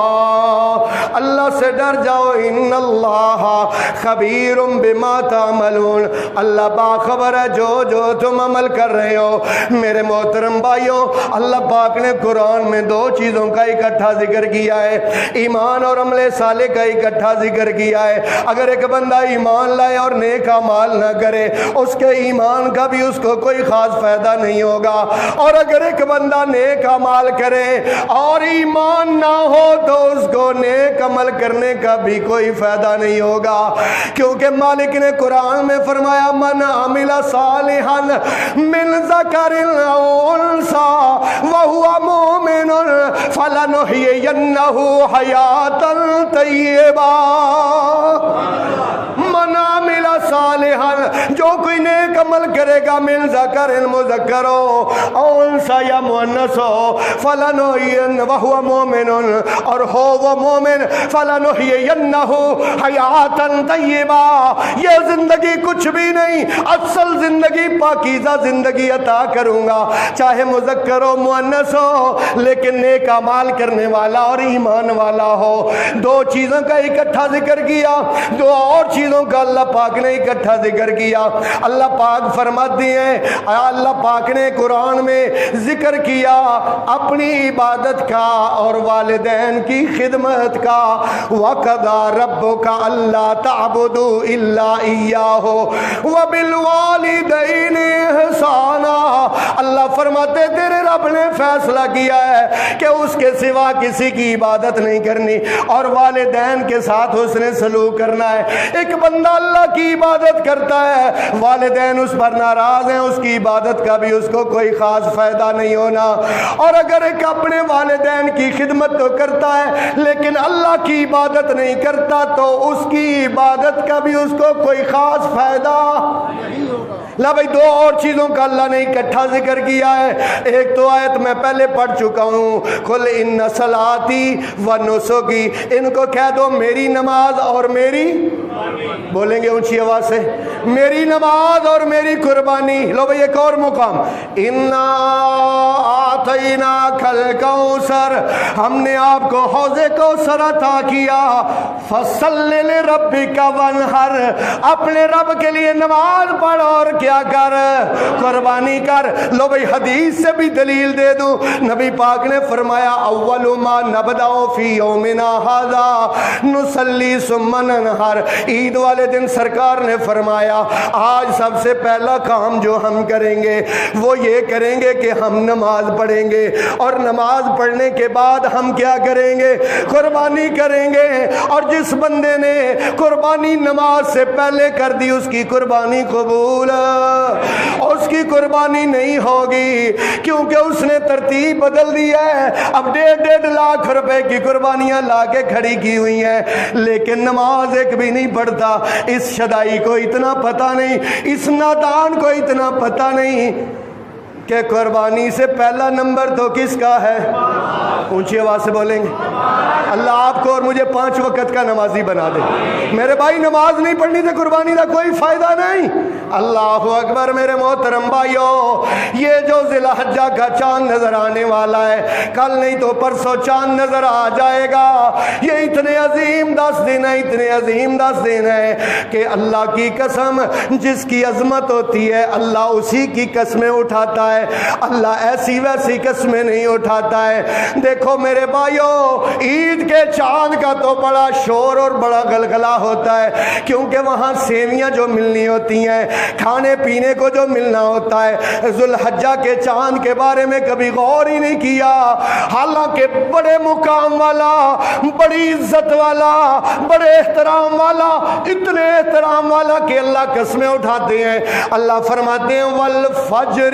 S4: اللہ سے ڈر جاؤ، ان اللہ خبیر بما تعملون، اللہ باخبر ہے جو تم عمل کر رہے ہو۔ میرے محترم بھائیوں، اللہ پاک نے قرآن میں دو چیزوں کا اکٹھا ذکر کیا ہے، ایمان اور عمل صالح کا اکٹھا ذکر کیا ہے۔ اگر ایک بندہ ایمان لائے اور نیک اعمال نہ کرے، اس کے ایمان کا بھی اس کو کوئی خاص فائدہ نہیں ہوگا، اور اگر ایک بندہ نیک اعمال کرے اور ایمان نہ ہو تو اس کو نیک عمل کرنے کا بھی کوئی فائدہ نہیں ہوگا، کیونکہ مالک نے قرآن میں فرمایا من عمل صالحا من ذکر او انثی وہو مؤمن فلنحیینہ حیاۃ طیبہ۔ من عمل صالحا، جو کوئی نیک عمل کرے گا، من ذکر مذکر ہو انثی یا مؤنث ہو، فلنحیینہ وہو مؤمن، اور ہو وہ مومن، فلنحیینہ حیاۃ طیبہ، یہ زندگی کچھ بھی نہیں، اصل زندگی پاکیزہ زندگی عطا کروں گا، چاہے مذکر ہو مؤنث ہو، لیکن نیک اعمال کرنے والا اور ایمان والا ہو۔ دو چیزوں کا اکٹھا ذکر کیا، دو اور چیزوں کا اللہ پاک نے اکٹھا ذکر کیا۔ اللہ پاک فرماتے ہیں، اللہ پاک نے قرآن میں ذکر کیا اپنی عبادت کا اور والدین کی خدمت کا، وَقَضَىٰ رَبُّكَ أَلَّا تَعْبُدُوا إِلَّا إِيَّاهُ وَبِالْوَالِدَيْنِ إِحْسَانًا، اللہ فرماتے تیرے رب نے فیصلہ کیا ہے کہ اس کے سوا کسی کی عبادت نہیں کرنی اور والدین کے ساتھ حسن سلوک کرنا ہے۔ ایک بندہ اللہ کی عبادت کرتا ہے، والدین اس پر ناراض ہیں، اس کی عبادت کا بھی اس کو کوئی خاص فائدہ نہیں ہونا، اور اگر ایک اپنے والدین کی خدمت تو کرتا ہے لیکن اللہ کی عبادت نہیں کرتا تو اس کی عبادت کا بھی اس کو کوئی خاص فائدہ نہیں ہوگا۔ لا بھائی، دو اور چیزوں کا اللہ نے اکٹھا ذکر کیا ہے۔ ایک تو آیت میں پہلے پڑھ چکا ہوں، قل ان صلاتی و نسکی، ان کو کہہ دو میری نماز اور میری، بولیں گے اونچی آواز سے، میری نماز اور میری قربانی۔ لو بھائی ایک اور مقام، انا آتیناک الکوثر، ہم نے آپ کو حوض کوثر عطا کیا، فصلی لربک وانحر، اپنے رب کے لیے نماز پڑھ اور کیا کر، قربانی کر۔ لو بھائی حدیث سے بھی دلیل دے دوں، نبی پاک نے فرمایا اول ما نبدأ فی یومنا ھذا نصلی ثم ننحر، عید والے دن سرکار نے فرمایا آج سب سے پہلا کام جو ہم کریں گے وہ یہ کریں گے کہ ہم نماز پڑھیں گے، اور نماز پڑھنے کے بعد ہم کیا کریں گے، قربانی کریں گے۔ اور جس بندے نے قربانی نماز سے پہلے کر دی اس کی قربانی قبول، اس کی قربانی نہیں ہوگی، کیونکہ اس نے ترتیب بدل دی ہے۔ اب 1.5 لاکھ روپے کی قربانیاں لا کے کھڑی کی ہوئی ہیں، لیکن نماز ایک بھی نہیں پڑھتا۔ اس شدائی کو اتنا پتہ نہیں، اس نادان کو اتنا پتہ نہیں کہ قربانی سے پہلا نمبر تو کس کا ہے، اونچی آواز سے بولیں گے۔ اللہ آپ کو کو اور مجھے 5 وقت کا نمازی بنا دے۔ میرے بھائی نماز نہیں پڑھنی تو قربانی کا کوئی فائدہ نہیں۔ اللہ اکبر میرے محترم بھائیو، یہ جو ذی الحجہ کا چاند نظر آنے والا ہے، کل نہیں تو پرسوں چاند نظر آ جائے گا۔ یہ اتنے عظیم 10 دن ہیں، اتنے عظیم 10 دن ہیں کہ اللہ کی قسم جس کی عظمت ہوتی ہے اللہ اسی کی قسمیں اٹھاتا ہے، اللہ ایسی ویسی قسمیں نہیں اٹھاتا ہے۔ دیکھو میرے بھائیو، عید کے چاند کا تو بڑا شور اور بڑا گلگلہ ہوتا ہے، کیونکہ وہاں سیویاں جو ملنی ہوتی ہیں، کھانے پینے کو جو ملنا ہوتا ہے۔ ذو الحجہ کے چاند کے بارے میں کبھی غور ہی نہیں کیا، حالانکہ بڑے مقام والا، بڑی عزت والا، بڑے احترام والا، اتنے احترام والا کہ اللہ قسمیں اٹھاتے ہیں۔ اللہ فرماتے ہیں والفجر،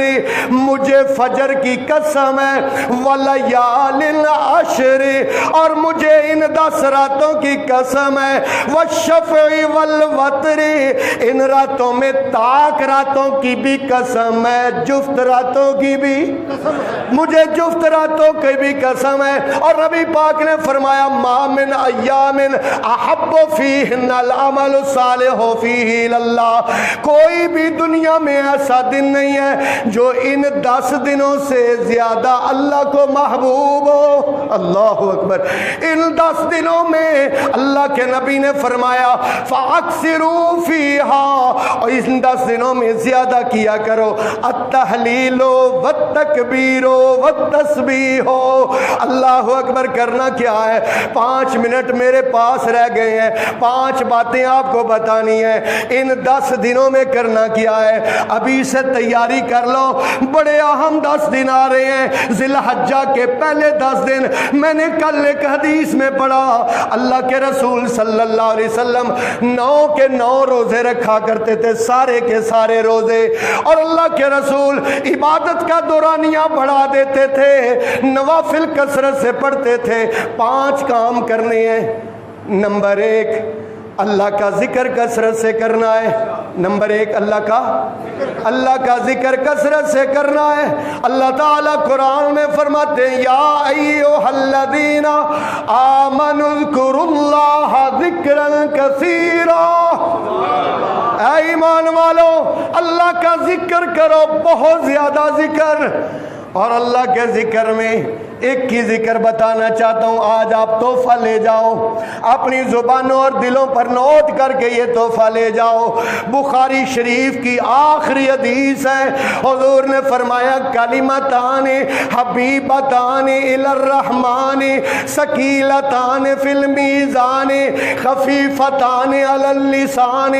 S4: مجھے فجر کی قسم ہے، ولیال العشر، اور مجھے ان 10 راتوں کی قسم ہے، والشفع والوتر، ان راتوں میں تاک راتوں کی بھی قسم ہے، جفت راتوں کی بھی، مجھے جفت راتوں کی بھی قسم ہے۔ اور نبی پاک نے فرمایا ما من ایام احب فیہن العمل الصالح فیہ اللہ، کوئی بھی دنیا میں ایسا دن نہیں ہے جو ان 10 دنوں سے زیادہ اللہ کو محبوب ہو۔ اللہ اکبر، ان 10 دنوں میں اللہ کے نبی نے فرمایا فَأَكْثِرُوا فِيهَا، اور ان 10 دنوں میں زیادہ کیا کرو التحلیل والتکبیر والتسبیح۔ اللہ اکبر، کرنا کیا ہے؟ 5 منٹ میرے پاس رہ گئے ہیں، 5 باتیں آپ کو بتانی ہیں۔ ان 10 دنوں میں کرنا کیا ہے؟ ابھی سے تیاری کر لو، بڑے اہم 10 دن آ رہے ہیں، ذی الحجہ کے پہلے 10 دن۔ میں نے کل ایک حدیث میں پڑھا، اللہ کے رسول صلی اللہ علیہ وسلم 9 کے 9 روزے رکھا کرتے تھے، سارے کے سارے روزے، اور اللہ کے رسول عبادت کا دورانیہ بڑھا دیتے تھے، نوافل کثرت سے پڑھتے تھے۔ 5 کام کرنے ہیں۔ نمبر 1 اللہ کا ذکر کثرت سے کرنا ہے۔ نمبر 1 اللہ کا ذکر کثرت سے کرنا ہے۔ اللہ تعالیٰ قرآن میں فرماتے ہیں یا ایھا الذین آمنوا اذکروا اللہ ذکرا کثیرا، اے ایمان والو اللہ کا ذکر کرو، بہت زیادہ ذکر۔ اور اللہ کے ذکر میں ایک کی ذکر بتانا چاہتا ہوں، آج آپ تحفہ لے جاؤ، اپنی زبانوں اور دلوں پر نوٹ کر کے یہ تحفہ لے جاؤ۔ بخاری شریف کی آخری حدیث ہے، حضور نے فرمایا کلمتان حبیبتان الی الرحمن ثقیلتان فی المیزان خفیفتان علی اللسان،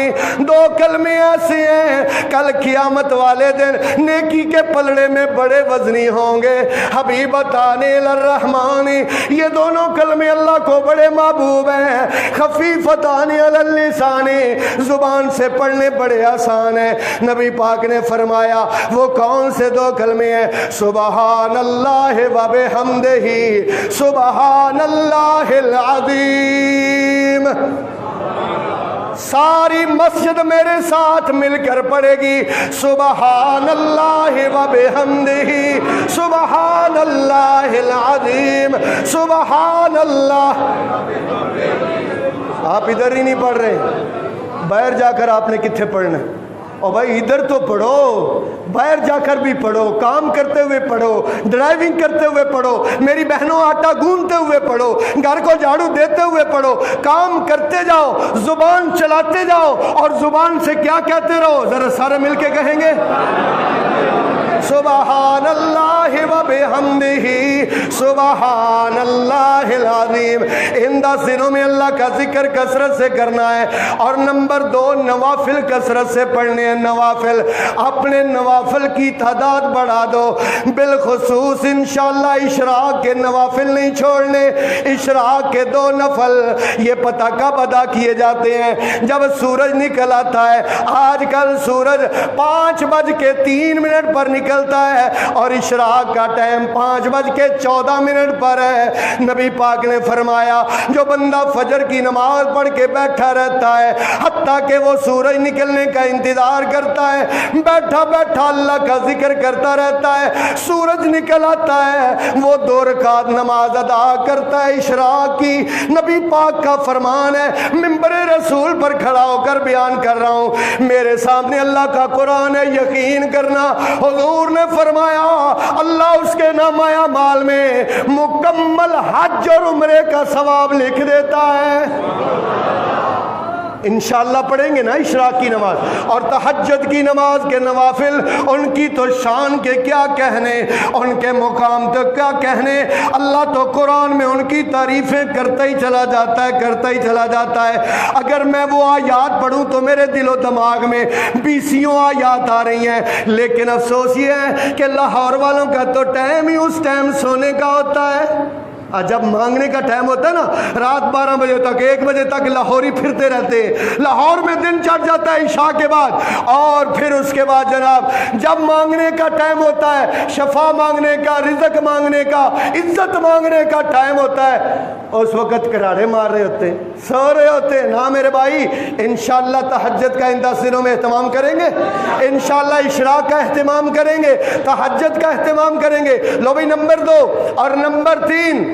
S4: 2 کلمے ایسے ہیں کل قیامت والے دن نیکی کے پلڑے میں بڑے وزنی ہوں گے۔ حبیبتان الرحمن، یہ دونوں کلمے اللہ کو بڑے محبوب ہیں۔ خفیفتان علی اللسان، زبان سے پڑھنے بڑے آسان ہیں۔ نبی پاک نے فرمایا وہ کون سے 2 کلمے ہیں؟ سبحان اللہ و بحمدہ، سبحان اللہ العظیم۔ ساری مسجد میرے ساتھ مل کر پڑھے گی سبحان اللہ و بحمدہ، سبحان اللہ العظیم، سبحان اللہ۔ آپ ادھر ہی نہیں پڑھ رہے، باہر جا کر آپ نے کتنے پڑھنا ہے؟ اور بھائی ادھر تو پڑھو، باہر جا کر بھی پڑھو، کام کرتے ہوئے پڑھو، ڈرائیونگ کرتے ہوئے پڑھو، میری بہنوں آٹا گوندتے ہوئے پڑھو، گھر کو جھاڑو دیتے ہوئے پڑھو، کام کرتے جاؤ، زبان چلاتے جاؤ، اور زبان سے کیا کہتے رہو؟ ذرا سارے مل کے کہیں گے سبحان اللہ و بحمدہ، سبحان اللہ العظیم۔ ان 10 دنوں میں اللہ کا ذکر کثرت سے کرنا ہے۔ اور نمبر 2 نوافل کثرت سے پڑھنے ہیں۔ نوافل، اپنے نوافل کی تعداد بڑھا دو، بالخصوص انشاءاللہ اشراق کے نوافل نہیں چھوڑنے۔ اشراق کے 2 نفل یہ پتہ کب ادا کیے جاتے ہیں؟ جب سورج نکل آتا ہے۔ آج کل سورج 5:03 پر نکل نکلتا ہے اور اشراق کا ٹائم 5:14 پر ہے۔ نبی پاک نے فرمایا جو بندہ فجر کی نماز پڑھ کے بیٹھا رہتا ہے حتیٰ کہ وہ سورج نکلنے کا انتظار کرتا ہے، بیٹھا بیٹھا اللہ کا ذکر کرتا رہتا ہے، سورج نکل آتا ہے، وہ 2 رکعت نماز ادا کرتا ہے اشراق کی۔ نبی پاک کا فرمان ہے، منبر رسول پر کھڑا ہو کر بیان کر رہا ہوں، میرے سامنے اللہ کا قرآن ہے، یقین کرنا حضور نے فرمایا اللہ اس کے نامہ اعمال میں مکمل حج اور عمرے کا ثواب لکھ دیتا ہے۔ انشاءاللہ پڑھیں گے نا اشراق کی نماز اور تہجد کی نماز کے نوافل، ان کی تو شان کے کیا کہنے، ان کے مقام تو کیا کہنے۔ اللہ تو قرآن میں ان کی تعریفیں کرتا ہی چلا جاتا ہے، کرتا ہی چلا جاتا ہے۔ اگر میں وہ آیات پڑھوں تو میرے دل و دماغ میں 20 آیات آ رہی ہیں، لیکن افسوس یہ ہے کہ لاہور والوں کا تو ٹائم ہی اس ٹائم سونے کا ہوتا ہے۔ جب مانگنے کا ٹائم ہوتا ہے نا، رات 12 بجے تک 1 بجے تک لاہوری پھرتے رہتے ہیں، لاہور میں دن چڑھ جاتا ہے عشاء کے بعد، اور پھر اس کے بعد جناب جب مانگنے کا ٹائم ہوتا ہے، شفا مانگنے کا، رزق مانگنے کا، عزت مانگنے کا ٹائم ہوتا ہے، اس وقت کراڑے مار رہے ہوتے ہیں، سو رہے ہوتے ہیں۔ نا میرے بھائی، انشاءاللہ تہجد کا ان 10 دنوں میں اہتمام کریں گے، انشاءاللہ اشراق کا اہتمام کریں گے، تہجد کا اہتمام کریں گے۔ لو بھائی نمبر 2 اور نمبر 3،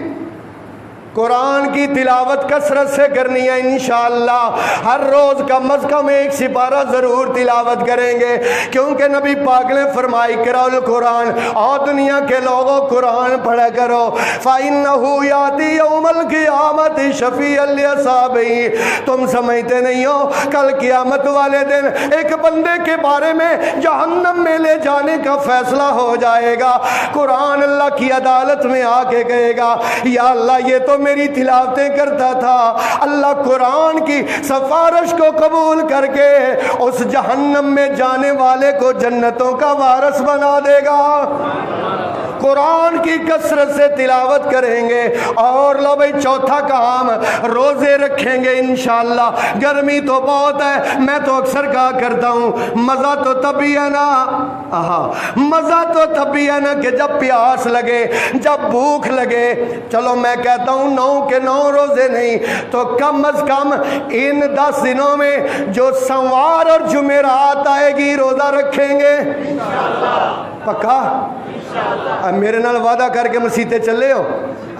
S4: قرآن کی تلاوت کثرت سے کرنی ہے انشاءاللہ۔ ہر روز کم از کم 1 سپارہ ضرور تلاوت کریں گے، کیونکہ نبی پاک نے فرمائی اقرأوا القرآن، اور دنیا کے لوگوں قرآن پڑھا کرو، فَإِنَّهُ يَأْتِي يَوْمَ الْقِيَامَةِ شَفِيعًا لِأَصْحَابِهِ۔ تم سمجھتے نہیں ہو کل قیامت والے دن ایک بندے کے بارے میں جہنم میں لے جانے کا فیصلہ ہو جائے گا، قرآن اللہ کی عدالت میں آ کے کہے گا یا اللہ یہ تو میری تلاوتیں کرتا تھا، اللہ قرآن کی سفارش کو قبول کر کے اس جہنم میں جانے والے کو جنتوں کا وارث بنا دے گا۔ قرآن کی کثرت سے تلاوت کریں گے، اور لو بھائی 4تھا کام، روزے رکھیں گے انشاءاللہ۔ گرمی تو بہت ہے، میں تو اکثر کہا کرتا ہوں مزہ تو تب ہی ہے نا، مزہ تو تب ہی ہے نا کہ جب پیاس لگے، جب بھوک لگے۔ چلو میں کہتا ہوں 9 کے 9 روزے نہیں تو کم از کم ان 10 دنوں میں جو سوار اور جمعرات آئے گی روزہ رکھیں گے پکا؟ میرے نال وعدہ کر کے مسیتے چلے ہو،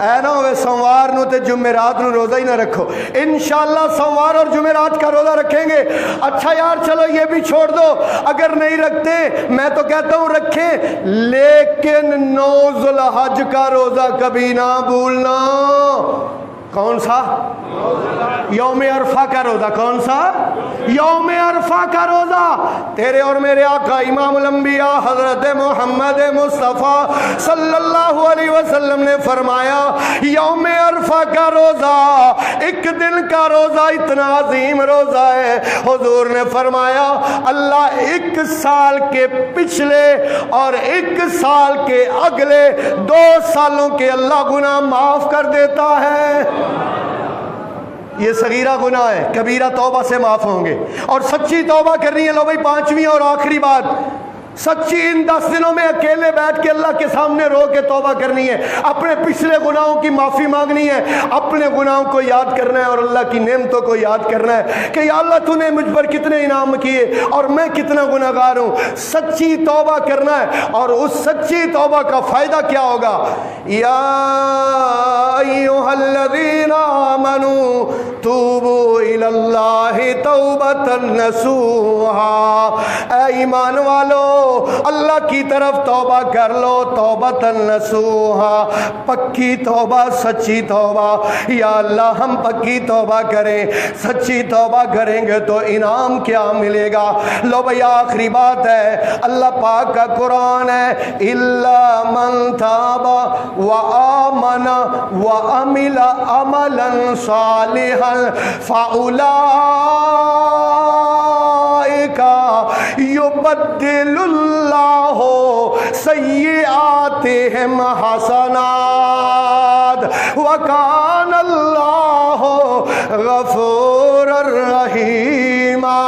S4: اے نہ ہوئے سوار نو تے جمعرات نو روزہ ہی نہ رکھو۔ انشاءاللہ سوار اور جمعرات کا روزہ رکھیں گے۔ اچھا یار چلو یہ بھی چھوڑ دو، اگر نہیں رکھتے میں تو کہتا ہوں رکھیں، لیکن 9 ذوالحج کا روزہ کبھی نہ بھولنا۔ کون سا؟ یوم عرفہ کا روزہ۔ کون سا؟ یوم عرفہ کا روزہ۔ تیرے اور میرے آقا امام الانبیاء حضرت محمد مصطفیٰ صلی اللہ علیہ وسلم نے فرمایا یوم عرفہ کا روزہ ایک دن کا روزہ اتنا عظیم روزہ ہے، حضور نے فرمایا اللہ 1 سال کے پچھلے اور 1 سال کے اگلے 2 سالوں کے اللہ گناہ معاف کر دیتا ہے۔ یہ صغیرہ گناہ ہے، کبیرہ توبہ سے معاف ہوں گے، اور سچی توبہ کرنی ہے۔ لو بھائی 5ویں اور آخری بات، سچی ان 10 دنوں میں اکیلے بیٹھ کے اللہ کے سامنے رو کے توبہ کرنی ہے، اپنے پچھلے گناہوں کی معافی مانگنی ہے، اپنے گناہوں کو یاد کرنا ہے اور اللہ کی نعمتوں کو یاد کرنا ہے کہ یا اللہ تو نے مجھ پر کتنے انعام کیے اور میں کتنا گناہگار ہوں۔ سچی توبہ کرنا ہے، اور اس سچی توبہ کا فائدہ کیا ہوگا؟ یا ایھا الذین آمنوا توبوا الی اللہ توبۃ نصوحا، اے ایمان والو اللہ کی طرف توبہ کر لو، توبۃ نصوحا، پکی توبہ، سچی توبہ۔ یا اللہ ہم پکی توبہ کریں، سچی توبہ کریں گے تو انعام کیا ملے گا؟ لو بھئی آخری بات ہے، اللہ پاک کا قرآن ہے الا من تاب وآمن وعمل عملا صالحا فاولئک یبدل اللہ سیئاتہم حسنات وکان اللہ غفورا رحیما۔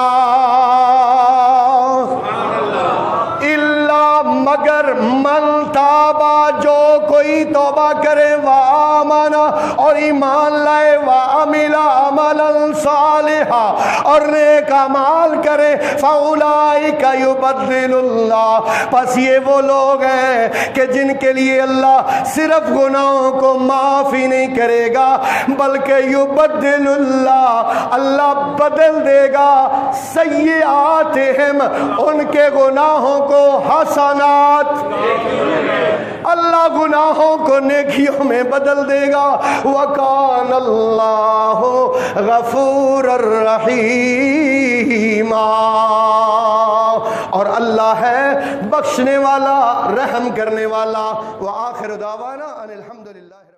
S4: الا مگر اور نیک اعمال کریں فاولئک یبدل اللہ، پس یہ وہ لوگ ہیں کہ جن کے لیے اللہ صرف گناہوں کو معاف ہی نہیں کرے گا بلکہ یبدل اللہ، اللہ بدل دے گا سیئاتہم، ان کے گناہوں کو حسنات، اللہ گناہوں کو نیکیوں میں بدل دے گا۔ وَكَانَ اللَّهُ غَفُورًا رَحِيمًا، اور اللہ ہے بخشنے والا، رحم کرنے والا۔ وآخر دعوانا ان الحمدللہ۔